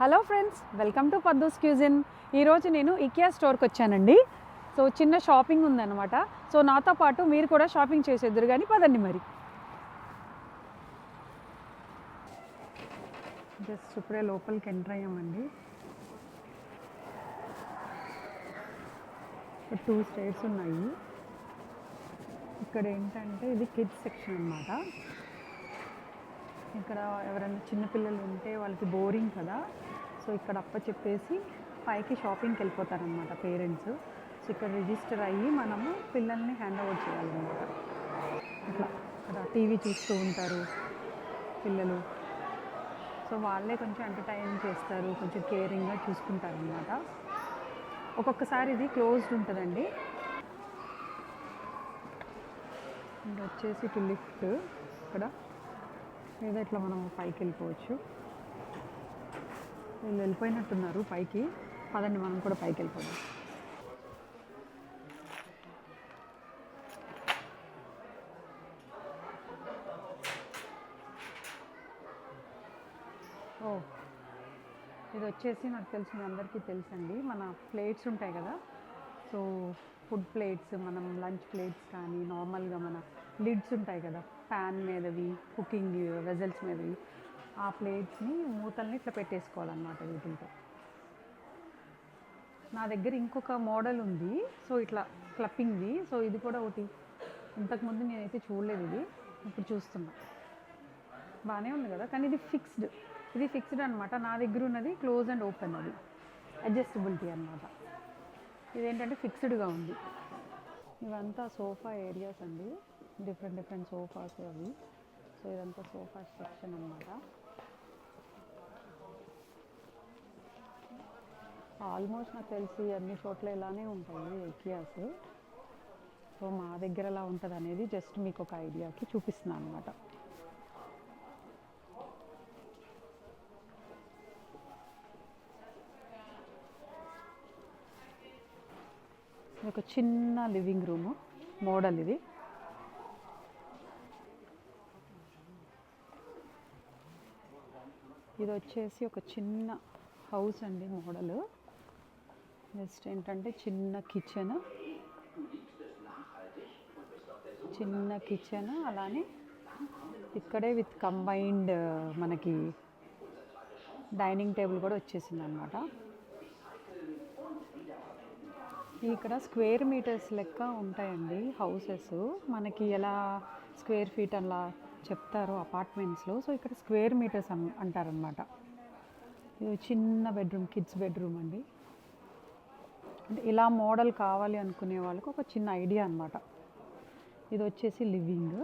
Hello friends, welcome to Paddu's cuisine. ఈరోజు నేను ఇకియా స్టోర్కి వచ్చానండి. సో చిన్న షాపింగ్ ఉందన్నమాట. సో నాతో పాటు మీరు కూడా షాపింగ్ చేసేద్దరు కానీ పదండి. మరి జస్ట్ ఇప్పుడే లోపలికి ఎంటర్ అయ్యామండి. 2 స్టేర్స్ ఉన్నాయి. ఇక్కడ ఏంటంటే ఇది కిడ్స్ సెక్షన్ అన్నమాట. ఇక్కడ ఎవరైనా చిన్నపిల్లలు ఉంటే వాళ్ళకి బోరింగ్ కదా, సో ఇక్కడ చెప్పేసి పైకి షాపింగ్కి వెళ్ళిపోతారనమాట పేరెంట్స్. సో ఇక్కడ రిజిస్టర్ అయ్యి మనము పిల్లల్ని హ్యాండ్ ఓవర్ చేయాలన్నమాట. ఇట్లా ఇక్కడ టీవీ చూస్తూ ఉంటారు పిల్లలు. సో వాళ్ళే కొంచెం ఎంటర్టైన్ చేస్తారు, కొంచెం కేరింగ్గా చూసుకుంటారనమాట. ఒక్కొక్కసారి ఇది క్లోజ్డ్ ఉంటుందండి. ఇంకా వచ్చేసి ఇటు లిఫ్ట్ ఇక్కడ, లేదా ఇట్లా మనం పైకి వెళ్ళిపోవచ్చు. వీళ్ళు వెళ్ళిపోయినట్టున్నారు పైకి. పదండి మనం కూడా పైకి వెళ్ళిపోదాం. ఓ, ఇది వచ్చేసి నాకు తెలిసి మీ అందరికీ తెలుసండి, మన ప్లేట్స్ ఉంటాయి కదా. సో ఫుడ్ ప్లేట్స్, మనం లంచ్ ప్లేట్స్ కానీ నార్మల్గా మన లిడ్స్ ఉంటాయి కదా ప్యాన్ మీదవి, కుకింగ్ వెజల్స్ మీదవి, ఆ ప్లేట్స్ని మూతల్ని ఇట్లా పెట్టేసుకోవాలన్నమాట వీటితో. నా దగ్గర ఇంకొక మోడల్ ఉంది, సో ఇట్లా క్లప్పింగ్ది. సో ఇది కూడా ఒకటి, ఇంతకుముందు నేనైతే చూడలేదు, ఇది ఇప్పుడు చూస్తున్నా. బాగానే ఉంది కదా, కానీ ఇది ఫిక్స్డ్ అనమాట. నా దగ్గర ఉన్నది క్లోజ్ అండ్ ఓపెన్, అది అడ్జస్టబిలిటీ అనమాట. ఇదేంటంటే ఫిక్స్డ్గా ఉంది. ఇవంతా సోఫా ఏరియాస్ అండి, డిఫరెంట్ సోఫాస్ అవి. సో ఇదంతా సోఫా సెక్షన్ అనమాట. ఆల్మోస్ట్ నాకు తెలిసి అన్ని చోట్ల ఇలానే ఉంటాయి ఇకియాస్. సో మా దగ్గర ఎలా ఉంటుంది అనేది జస్ట్ మీకు ఒక ఐడియాకి చూపిస్తున్నాను అనమాట. ఒక చిన్న లివింగ్ రూము మోడల్ ఇది. ఇది వచ్చేసి ఒక చిన్న హౌస్ అండి మోడల్. జస్ట్ ఏంటంటే చిన్న కిచెన్, అలానే ఇక్కడే విత్ కంబైన్డ్ మనకి డైనింగ్ టేబుల్ కూడా వచ్చేసింది అనమాట. ఇక్కడ స్క్వేర్ మీటర్స్ లెక్క ఉంటాయండి హౌసెస్. మనకి ఎలా స్క్వేర్ ఫీట్ అలా చెప్తారు అపార్ట్మెంట్స్లో, సో ఇక్కడ స్క్వేర్ మీటర్స్ అంటారనమాట. ఇది చిన్న బెడ్రూమ్, కిడ్స్ బెడ్రూమ్ అండి. అంటే ఇలా మోడల్ కావాలి అనుకునే వాళ్ళకి ఒక చిన్న ఐడియా అనమాట. ఇది వచ్చేసి లివింగ్.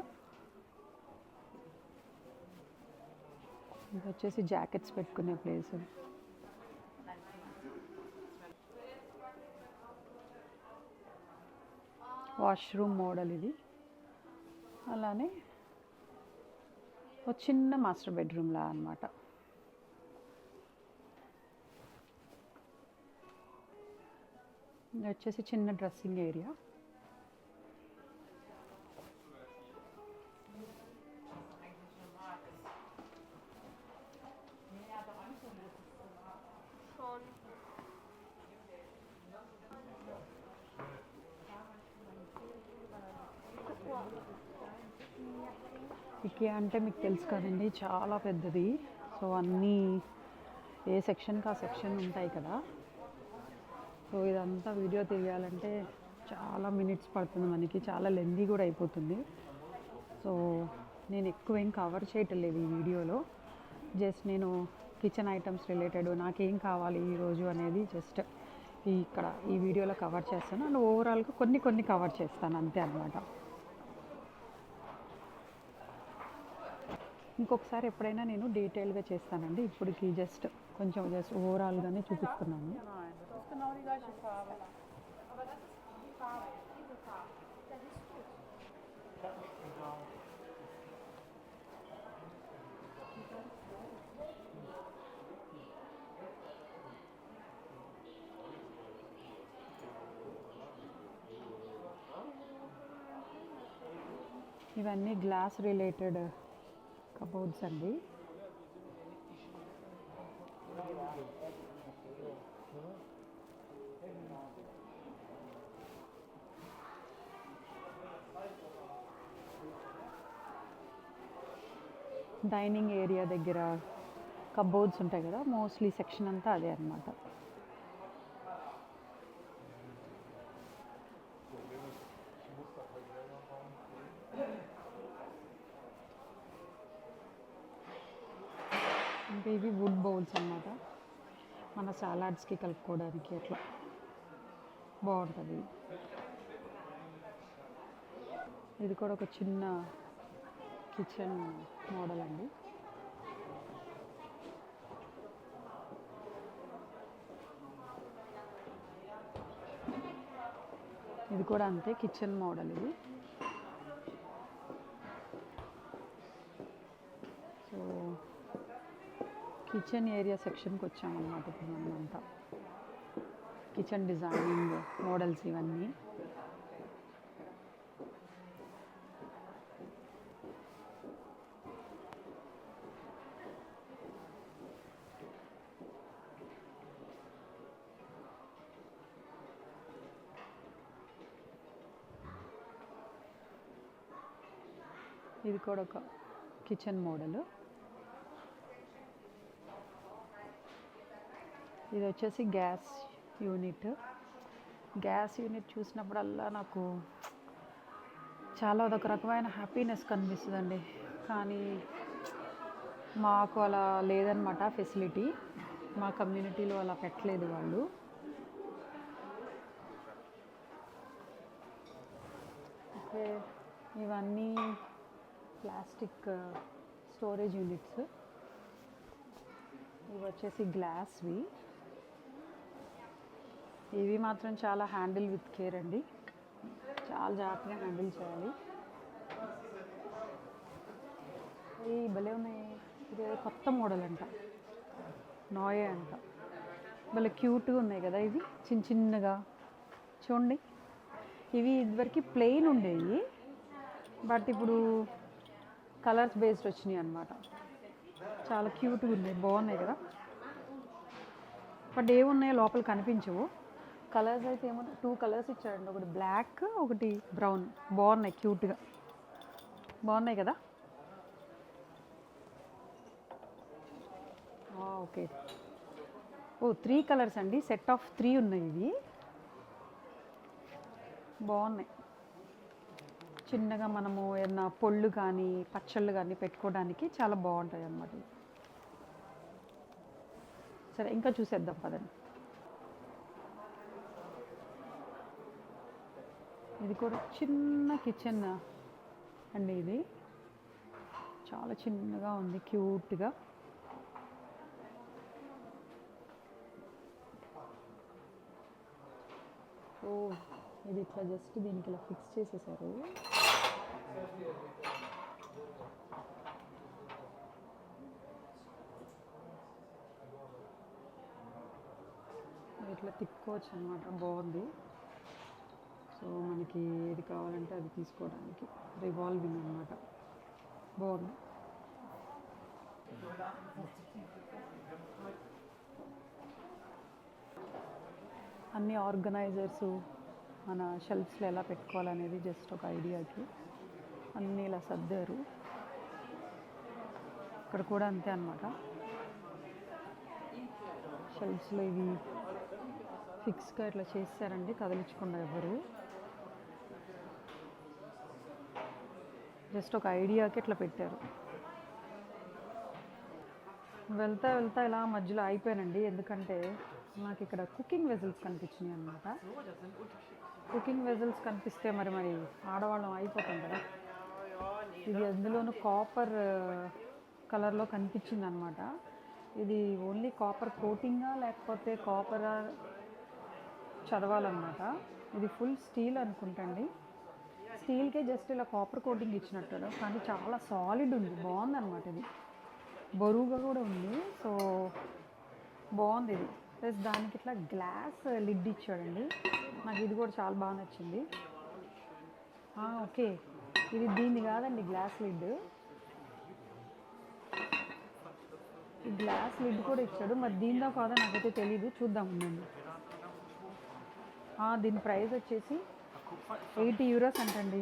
ఇది వచ్చేసి జాకెట్స్ పెట్టుకునే ప్లేస్. వాష్రూమ్ మోడల్ ఇది. అలానే ఒక చిన్న మాస్టర్ బెడ్రూమ్లా అనమాట. ఇది వచ్చేసి చిన్న డ్రెస్సింగ్ ఏరియా. ఇకియా అంటే మీకు తెలుసు కదండి, చాలా పెద్దది. సో అన్నీ ఏ సెక్షన్కి ఆ సెక్షన్ ఉంటాయి కదా. సో ఇదంతా వీడియో తీయాలంటే చాలా మినిట్స్ పడుతుంది మనకి, చాలా లెందీ కూడా అయిపోతుంది. సో నేను ఎక్కువ ఏం కవర్ చేయటం లేదు ఈ వీడియోలో. జస్ట్ నేను కిచెన్ ఐటమ్స్ రిలేటెడ్ నాకేం కావాలి ఈరోజు అనేది జస్ట్ ఇక్కడ ఈ వీడియోలో కవర్ చేస్తాను. అండ్ ఓవరాల్గా కొన్ని కవర్ చేస్తాను అంతే అనమాట. ఇంకొకసారి ఎప్పుడైనా నేను డీటెయిల్గా చేస్తానండి. ఇప్పటికి జస్ట్ ఓవరాల్గానే చూపిస్తున్నాను. ఇవన్నీ గ్లాస్ రిలేటెడ్ కబోర్డ్స్ అండి. డైనింగ్ ఏరియా దగ్గర కబోర్డ్స్ ఉంటాయి కదా, మోస్ట్లీ సెక్షన్ అంతా అదే అనమాట. ఇంకా ఇవి వుడ్ బౌల్స్ అన్నమాట, మన సలాడ్స్కి కలుపుకోవడానికి అట్లా బాగుంటుంది. ఇది కూడా ఒక చిన్న కిచెన్ మోడల్ అండి. ఇది కూడా అంతే, కిచెన్ మోడల్ ఇది. సో కిచెన్ ఏరియా సెక్షన్కి వచ్చామన్నమాట ఇప్పుడు మనమంతా. కిచెన్ డిజైనింగ్ మోడల్స్ ఇవన్నీ. ఇది కూడా ఒక కిచెన్ మోడల్. ఇది వచ్చేసి గ్యాస్ యూనిట్. గ్యాస్ యూనిట్ చూసినప్పుడల్లా నాకు చాలా అదొక రకమైన హ్యాపీనెస్ కనిపిస్తుందండి. కానీ మాకు అలా లేదనమాట ఫెసిలిటీ, మా కమ్యూనిటీలో అలా పెట్టలేదు వాళ్ళు. ఓకే, ఇవన్నీ ప్లాస్టిక్ స్టోరేజ్ యూనిట్స్. ఇవి వచ్చేసి గ్లాస్వి. ఇవి మాత్రం చాలా హ్యాండిల్ విత్ కేర్ అండి, చాలా జాగ్రత్తగా హ్యాండిల్ చేయాలి. ఈ భలే ఉన్నాయి. ఇది కొత్త మోడల్ అంట, నోయే అంట. భలే క్యూట్గా ఉన్నాయి కదా ఇవి, చిన్న చిన్నగా చూడండి. ఇవి ఇదివరకు ప్లెయిన్ ఉండేవి, బట్ ఇప్పుడు కలర్స్ బేస్డ్ వచ్చినాయి అన్నమాట. చాలా క్యూట్గా ఉన్నాయి, బాగున్నాయి కదా. బట్ ఏమున్నాయో లోపల కనిపించవు. కలర్స్ అయితే ఏమన్నా 2 కలర్స్ ఇచ్చారండి, ఒకటి బ్లాక్ ఒకటి బ్రౌన్. బాగున్నాయి, క్యూట్గా బాగున్నాయి కదా. ఓకే, 3 కలర్స్ అండి, సెట్ ఆఫ్ 3 ఉన్నాయి. ఇవి బాగున్నాయి. చిన్నగా మనము ఏదైనా పొళ్ళు కానీ పచ్చళ్ళు కానీ పెట్టుకోవడానికి చాలా బాగుంటాయి అన్నమాట. సరే, ఇంకా చూసేద్దాం పదండి. ఇది కూడా చిన్న కిచెన్ అండి. ఇది చాలా చిన్నగా ఉంది, క్యూట్గా. ఓ, ఇది ఇట్లా జస్ట్ దీనికి ఇలా ఫిక్స్ చేసేసారు. ఇట్లా తిప్పుకోవచ్చు అనమాట, బాగుంది. సో మనకి ఏది కావాలంటే అది తీసుకోవడానికి రివాల్వింగ్ అనమాట, బాగుంది. అన్ని ఆర్గనైజర్స్ మన షెల్ఫ్స్లో ఎలా పెట్టుకోవాలనేది జస్ట్ ఒక ఐడియాకి అన్నీ ఇలా సర్దారు. ఇక్కడ కూడా అంతే అన్నమాట. షెల్ఫ్స్లో ఇవి ఫిక్స్గా ఇట్లా చేస్తారండి, కదిలించకుండా ఎవరు. జస్ట్ ఒక ఐడియాకి ఇట్లా పెట్టారు. వెళ్తా వెళ్తా ఇలా మధ్యలో అయిపోయానండి, ఎందుకంటే నాకు ఇక్కడ కుకింగ్ వెజల్స్ కనిపించినాయి అన్నమాట. కుకింగ్ వెజల్స్ కనిపిస్తే మరి ఆడవాళ్ళం అయిపోతాం కదా. ఇది అందులోనూ కాపర్ కలర్లో కనిపించింది అనమాట. ఇది ఓన్లీ కాపర్ కోటింగా లేకపోతే కాపర్ చదవాలన్నమాట. ఇది ఫుల్ స్టీల్ అనుకుంటండి. స్టీల్కే జస్ట్ ఇలా కాపర్ కోటింగ్ ఇచ్చినట్టు, కానీ చాలా సాలిడ్ ఉంది, బాగుంది అనమాట. ఇది బరువుగా కూడా ఉంది, సో బాగుంది ఇది. ప్లస్ దానికి ఇట్లా గ్లాస్ లిడ్ ఇచ్చాడండి, నాకు ఇది కూడా చాలా బాగా నచ్చింది. ఓకే, ఇది దీన్ని కాదండి గ్లాస్ లిడ్. ఈ గ్లాస్ లిడ్ కూడా ఇచ్చాడు, మరి దీంతో కాదో నాకైతే తెలీదు, చూద్దాం ఉండండి. దీని ప్రైస్ వచ్చేసి 80 యూరోస్ అంటండి.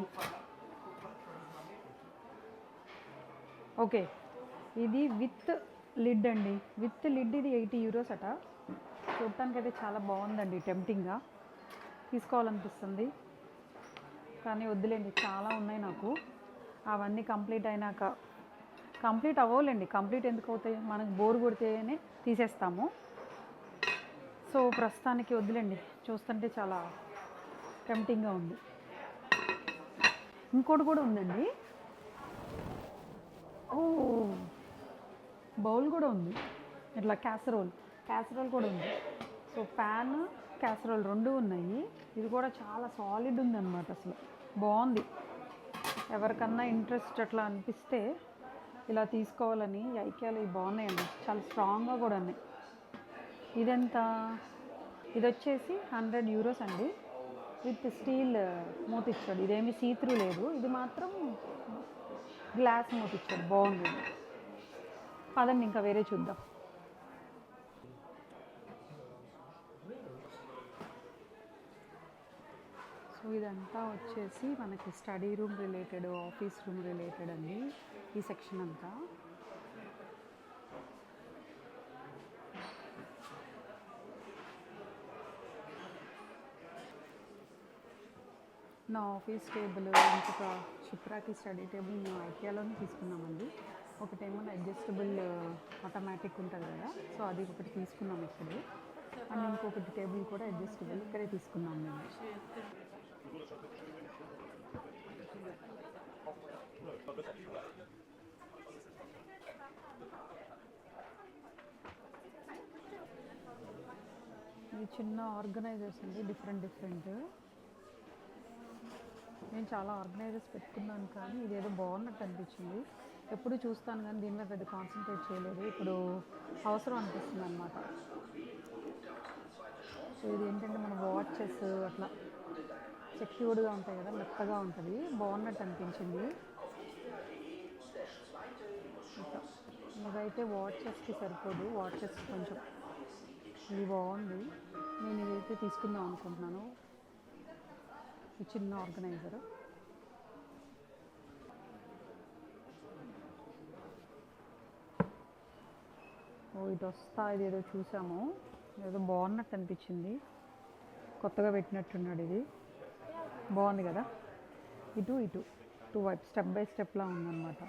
ఓకే, ఇది విత్ లిడ్ అండి, విత్ లిడ్ ఇది 80 యూరోస్ అట. చూడటానికి అయితే చాలా బాగుందండి, టెంప్టింగ్గా తీసుకోవాలనిపిస్తుంది, కానీ వద్దులేండి, చాలా ఉన్నాయి నాకు. అవన్నీ కంప్లీట్ అయినాక, కంప్లీట్ అవ్వలేండి, కంప్లీట్ ఎందుకు అవుతాయి, మనకు బోర్ కొడితేనే తీసేస్తాము. సో ప్రస్తుతానికి వద్దులేండి, చూస్తుంటే చాలా టెంప్టింగ్గా ఉంది. ఇంకోటి కూడా ఉందండి, బౌల్ కూడా ఉంది, ఇట్లా క్యాసరోల్ కూడా ఉంది. సో ప్యాన్ క్యాసరోల్ రెండు ఉన్నాయి. ఇది కూడా చాలా సాలిడ్ ఉందన్నమాట, అసలు బాగుంది. ఎవరికన్నా ఇంట్రెస్ట్ అట్లా అనిపిస్తే ఇలా తీసుకోవాలని, ఐకియాలో ఇవి బాగున్నాయండి, చాలా స్ట్రాంగ్గా కూడా ఉన్నాయి. ఇదెంత, ఇది వచ్చేసి 100 యూరోస్ అండి, విత్ స్టీల్ మూత ఇచ్చాడు. ఇదేమి సీత్రూ లేదు, ఇది మాత్రం గ్లాస్ మూత ఇచ్చాడు, బాగుంది. పదండి ఇంకా వేరే చూద్దాం. సో ఇదంతా వచ్చేసి మనకి study room related, office room related అండి ఈ సెక్షన్ అంతా. నా ఆఫీస్ టేబుల్, ఇంకొక షిప్రాకి స్టడీ టేబుల్ మేము ఐకియాలోనే తీసుకున్నామండి. ఒకటేమో అడ్జస్టబుల్ ఆటోమేటిక్ ఉంటుంది కదా, సో అది ఒకటి తీసుకున్నాం ఇక్కడే. అండ్ ఇంకొకటి టేబుల్ కూడా అడ్జస్టబుల్ ఇక్కడే తీసుకున్నాం మేము. ఇది చిన్న ఆర్గనైజర్స్ అండి, డిఫరెంట్. నేను చాలా ఆర్గనైజర్స్ పెట్టుకున్నాను, కానీ ఇదేదో బాగున్నట్టు అనిపించింది. ఎప్పుడు చూస్తాను కానీ దీని మీద పెద్ద కాన్సన్ట్రేట్ చేయలేదు, ఇప్పుడు అవసరం అనిపిస్తుంది అనమాట. సో ఇది ఏంటంటే మన వాచెస్ అట్లా సెక్యూర్డ్గా ఉంటాయి కదా, మెత్తగా ఉంటుంది, బాగున్నట్టు అనిపించింది. ఇదైతే వాచెస్కి సరిపోదు, వాచెస్ కొంచెం ఇది బాగుంది. నేను ఇదైతే తీసుకుందాం అనుకుంటున్నాను, ఈ చిన్న ఆర్గనైజర్. ఇది వస్తా, ఇది ఏదో చూసాము, ఏదో బాగున్నట్టు అనిపించింది, కొత్తగా పెట్టినట్టున్నాడు. ఇది బాగుంది కదా, ఇటు టూ వైపు స్టెప్ బై స్టెప్లా ఉందన్నమాట.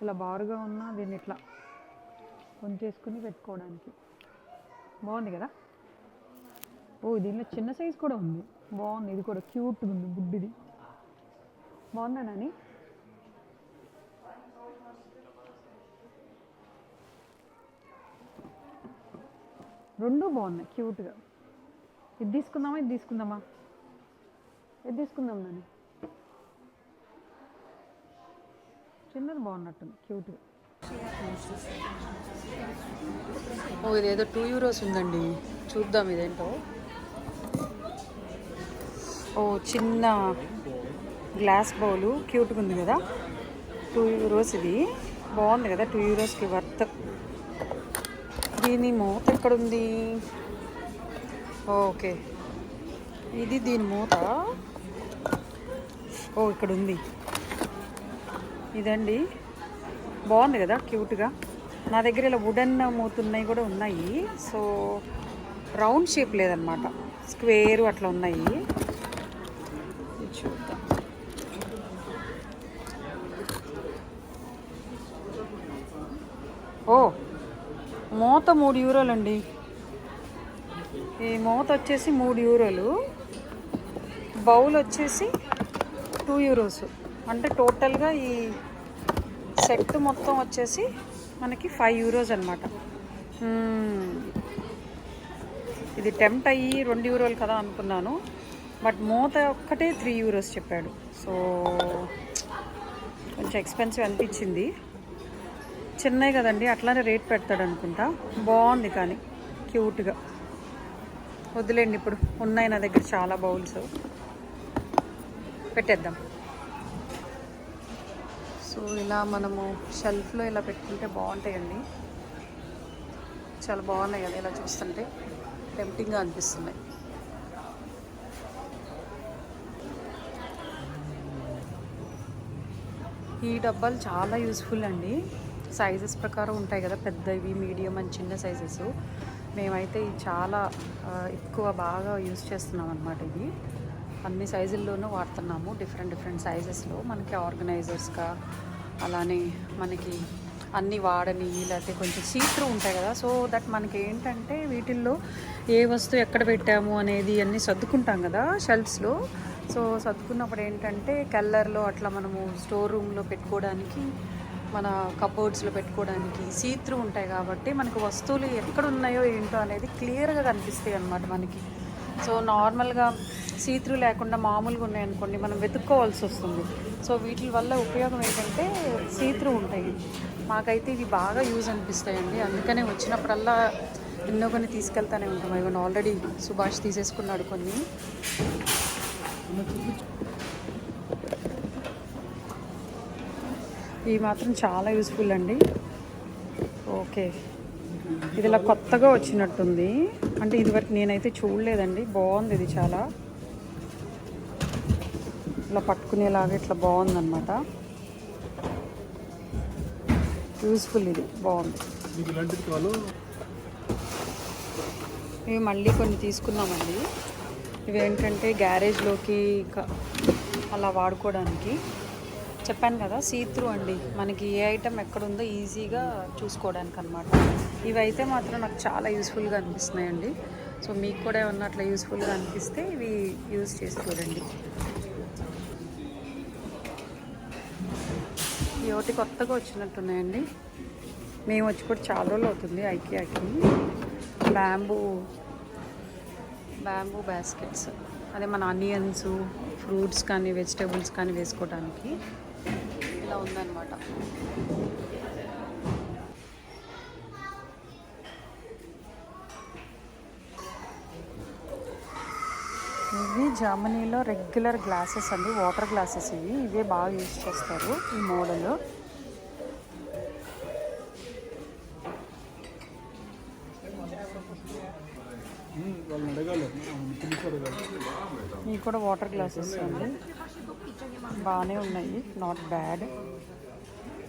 ఇలా బారుగా ఉన్నా దీన్ని ఇట్లా కొంచేసుకుని పెట్టుకోవడానికి బాగుంది కదా. దీనిలో చిన్న సైజ్ కూడా ఉంది, బాగుంది. ఇది కూడా క్యూట్గా ఉంది, బుడ్డిది, బాగుందా నాని? రెండు బాగున్నాయి క్యూట్గా. ఇది తీసుకుందామా, ఇది తీసుకుందాం నాని. చిన్నది బాగున్నట్టుంది, క్యూట్గా. ఇదేదో 2 యూరోస్ ఉందండి, చూద్దాం ఇదేంటో. చిన్న గ్లాస్ బౌలు, క్యూట్గా ఉంది కదా, 2 యూరోస్. ఇది బాగుంది కదా, 2 యూరోస్కి వర్త్. దీని మూత ఎక్కడుంది? ఓకే, ఇది దీని మూత. ఇక్కడ ఉంది. ఇదండి, బాగుంది కదా, క్యూట్గా. నా దగ్గర ఇలా వుడెన్ మూతున్నాయి కూడా ఉన్నాయి. సో రౌండ్ షేప్ లేదనమాట, స్క్వేర్ అట్లా ఉన్నాయి. చూద్దాం. మూత 3 యూరోలు అండి. ఈ మూత వచ్చేసి 3 యూరోలు, బౌల్ వచ్చేసి 2 యూరోస్. అంటే టోటల్గా ఈ సెట్ మొత్తం వచ్చేసి మనకి 5 యూరోస్ అనమాట. ఇది టెంప్ట్ అయ్యి 2 యూరోలు కదా అనుకున్నాను, బట్ మూత ఒక్కటే 3 యూరోస్ చెప్పాడు. సో కొంచెం ఎక్స్పెన్సివ్ అనిపించింది. చిన్నవి కదండి, అట్లానే రేట్ పెడతాడు అనుకుంటా. బాగుంది కానీ క్యూట్గా. వదిలేండి, ఇప్పుడు ఉన్నాయి నా దగ్గర చాలా బౌల్స్, పెట్టేద్దాం. సో ఇలా మనము షెల్ఫ్లో ఇలా పెట్టుకుంటే బాగుంటాయండి. చాలా బాగున్నాయి కదా, ఇలా చూస్తుంటే టెంప్టింగ్గా అనిపిస్తున్నాయి. ఈ డబ్బాలు చాలా యూస్ఫుల్ అండి. సైజెస్ ప్రకారం ఉంటాయి కదా, పెద్దవి, మీడియం అండ్ చిన్న సైజెస్. మేమైతే ఇది చాలా ఎక్కువ బాగా యూస్ చేస్తున్నాం అన్నమాట. ఇది అన్ని సైజుల్లోనూ వాడుతున్నాము, డిఫరెంట్ సైజెస్లో. మనకి ఆర్గనైజర్స్గా, అలానే మనకి అన్నీ వాడని లేకపోతే కొంచెం సీత్రూ ఉంటాయి కదా, సో దట్ మనకి ఏంటంటే వీటిల్లో ఏ వస్తువు ఎక్కడ పెట్టాము అనేది అన్నీ సర్దుకుంటాం కదా షెల్ఫ్స్లో. సో సర్దుకున్నప్పుడు ఏంటంటే కల్లర్లో అట్లా మనము స్టోర్ రూమ్లో పెట్టుకోవడానికి, మన కబోర్డ్స్లో పెట్టుకోవడానికి సీత్రూ ఉంటాయి కాబట్టి మనకు వస్తువులు ఎక్కడ ఉన్నాయో ఏంటో అనేది క్లియర్గా కనిపిస్తాయి అన్నమాట మనకి. సో నార్మల్గా సీత్రూ లేకుండా మామూలుగా ఉన్నాయనుకోండి, మనం వెతుక్కోవాల్సి వస్తుంది. సో వీటి వల్ల ఉపయోగం ఏంటంటే సీత్రూ ఉంటాయి. మాకైతే ఇవి బాగా యూజ్ అనిపిస్తాయండి, అందుకనే వచ్చినప్పుడల్లా ఎన్నో కొన్ని తీసుకెళ్తానే ఉంటాం. ఇవన్నీ ఆల్రెడీ సుభాష్ తీసేసుకున్నాడు కొన్ని. ఇవి మాత్రం చాలా యూస్ఫుల్ అండి. ఓకే, ఇది ఇలా కొత్తగా వచ్చినట్టుంది, అంటే ఇదివరకు నేనైతే చూడలేదండి. బాగుంది ఇది, చాలా ఇలా పట్టుకునేలాగా ఇట్లా బాగుందన్నమాట. యూస్ఫుల్, ఇది బాగుంది. ఇవి మళ్ళీ కొన్ని తీసుకున్నామండి. ఇవి ఏంటంటే గ్యారేజ్లోకి ఇంకా అలా వాడుకోవడానికి. చెప్పాను కదా సీత్రూ అండి, మనకి ఏ ఐటెం ఎక్కడుందో ఈజీగా చూసుకోవడానికి అనమాట. ఇవైతే మాత్రం నాకు చాలా యూస్ఫుల్గా అనిపిస్తున్నాయండి. సో మీకు కూడా ఏమన్నా అట్లా యూస్ఫుల్గా అనిపిస్తే ఇవి యూజ్ చేసి చూడండి. ఇవి ఒకటి కొత్తగా వచ్చినట్టున్నాయండి. మేము వచ్చి కూడా చాలా రోజులు అవుతుంది ఐకియాకి. బ్యాంబూ బాస్కెట్స్, అదే మన ఆనియన్స్, ఫ్రూట్స్ కానీ వెజిటేబుల్స్ కానీ వేసుకోవడానికి ఇలా ఉందన్నమాట. ఇవి జర్మనీలో రెగ్యులర్ గ్లాసెస్ అండి, వాటర్ గ్లాసెస్. ఇవే బాగా యూజ్ చేస్తారు ఈ మోడల్. ఇవి కూడా వాటర్ గ్లాసెస్ అండి, బాగానే ఉన్నాయి, నాట్ బ్యాడ్.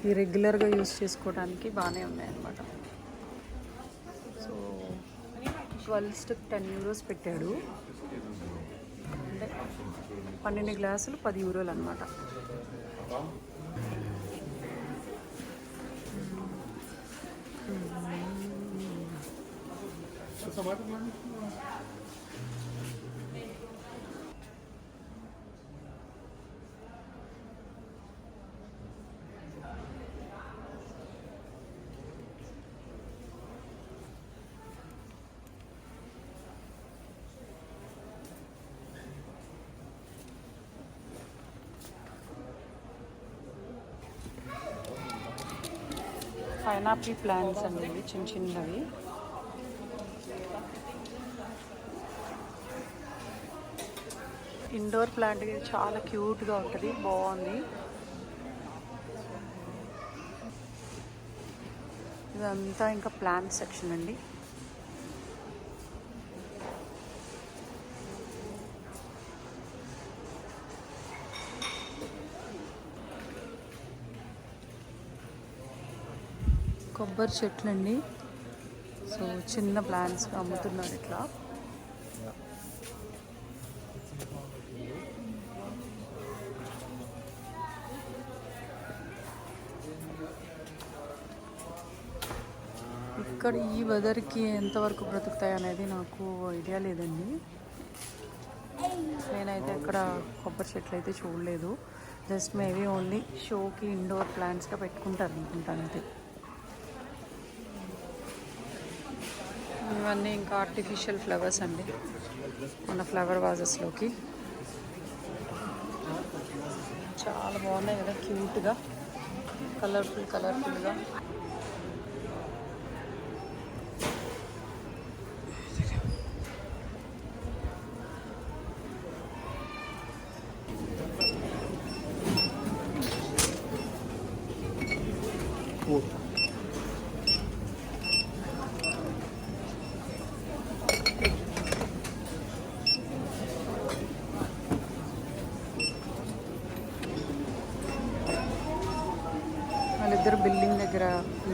ఇవి రెగ్యులర్గా యూజ్ చేసుకోవడానికి బాగానే ఉన్నాయి అన్నమాట. సో 12 స్టిక్ 10 euros పెట్టాడు, అంటే 12 గ్లాసులు 10 euros అన్నమాట. పైనాపిల్ ప్లాంట్స్ అండి, ఇవి చిన్న చిన్నవి. ఇండోర్ ప్లాంట్ చాలా క్యూట్గా ఉంటుంది, బాగుంది. ఇదంతా ఇంకా ప్లాంట్ సెక్షన్ అండి. కొబ్బరి చెట్లు అండి. సో చిన్న ప్లాంట్స్ అమ్ముతున్నారు ఇట్లా. ఇక్కడ ఈ వెదర్కి ఎంతవరకు బ్రతుకుతాయి అనేది నాకు ఐడియా లేదండి. నేనైతే ఇక్కడ కొబ్బరి చెట్లు అయితే చూడలేదు, జస్ట్ మేబీ ఓన్లీ షోకి ఇండోర్ ప్లాంట్స్గా పెట్టుకుంటారు అనుకుంటాను అంతే. ఇవన్నీ ఇంకా ఆర్టిఫిషియల్ ఫ్లవర్స్ అండి, మన ఫ్లవర్ వాజెస్లోకి. చాలా బాగున్నాయి కదా, క్యూట్గా, కలర్ఫుల్గా.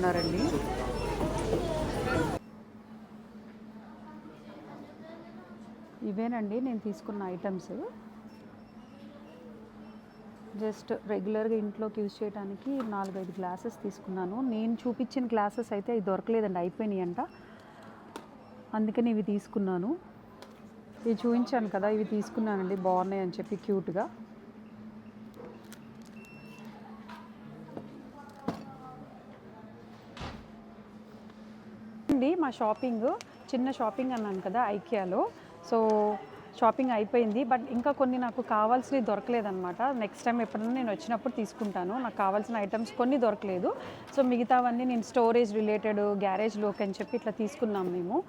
ఉన్నారండి. ఇవేనండి నేను తీసుకున్న ఐటమ్స్. జస్ట్ రెగ్యులర్గా ఇంట్లోకి యూజ్ చేయడానికి 4-5 గ్లాసెస్ తీసుకున్నాను. నేను చూపించిన గ్లాసెస్ అయితే అవి దొరకలేదండి, అయిపోయినాయి అంట. అందుకని ఇవి తీసుకున్నాను. ఇవి చూపించాను కదా, ఇవి తీసుకున్నానండి, బాగున్నాయి అని చెప్పి క్యూట్గా. అండి మా షాపింగ్, చిన్న షాపింగ్ అన్నాను కదా ఐకియాలో. సో షాపింగ్ అయిపోయింది, బట్ ఇంకా కొన్ని నాకు కావాల్సినవి దొరకలేదన్నమాట. నెక్స్ట్ టైం ఎప్పుడైనా నేను వచ్చినప్పుడు తీసుకుంటాను. నాకు కావాల్సిన ఐటమ్స్ కొన్ని దొరకలేదు. సో మిగతావన్నీ నేను స్టోరేజ్ రిలేటెడ్, గ్యారేజ్లోకి అని చెప్పి ఇట్లా తీసుకున్నాం మేము.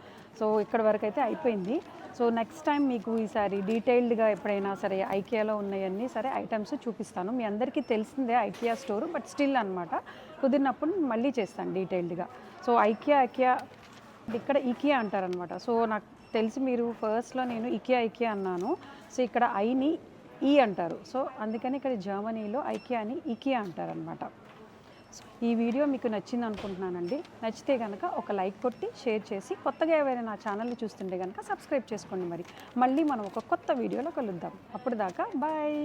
సో ఇక్కడ వరకు అయితే అయిపోయింది. సో నెక్స్ట్ టైం మీకు ఈసారి డీటెయిల్డ్గా ఎప్పుడైనా సరే ఐకియాలో ఉన్నాయన్నీ సరే ఐటమ్స్ చూపిస్తాను. మీ అందరికీ తెలిసిందే ఐకియా స్టోర్, బట్ స్టిల్ అనమాట, కుదిరినప్పుడు మళ్ళీ చేస్తాను డీటెయిల్డ్గా. సో ఐకియా ఇక్కడ ఇకియా అంటారనమాట. సో నాకు తెలిసి మీరు ఫస్ట్లో నేను ఇకియా అన్నాను. సో ఇక్కడ ఐని ఈ అంటారు. సో అందుకని ఇక్కడ జర్మనీలో ఐకియాని ఇకియా అంటారనమాట. ఈ వీడియో మీకు నచ్చింది అనుకుంటున్నానండి. నచ్చితే కనుక ఒక లైక్ కొట్టి షేర్ చేసి, కొత్తగా ఎవరైనా నా ఛానల్ని చూస్తుంటే కనుక సబ్స్క్రైబ్ చేసుకోండి. మళ్ళీ మనం ఒక కొత్త వీడియోలో కలుద్దాం. అప్పుడు దాకా బాయ్.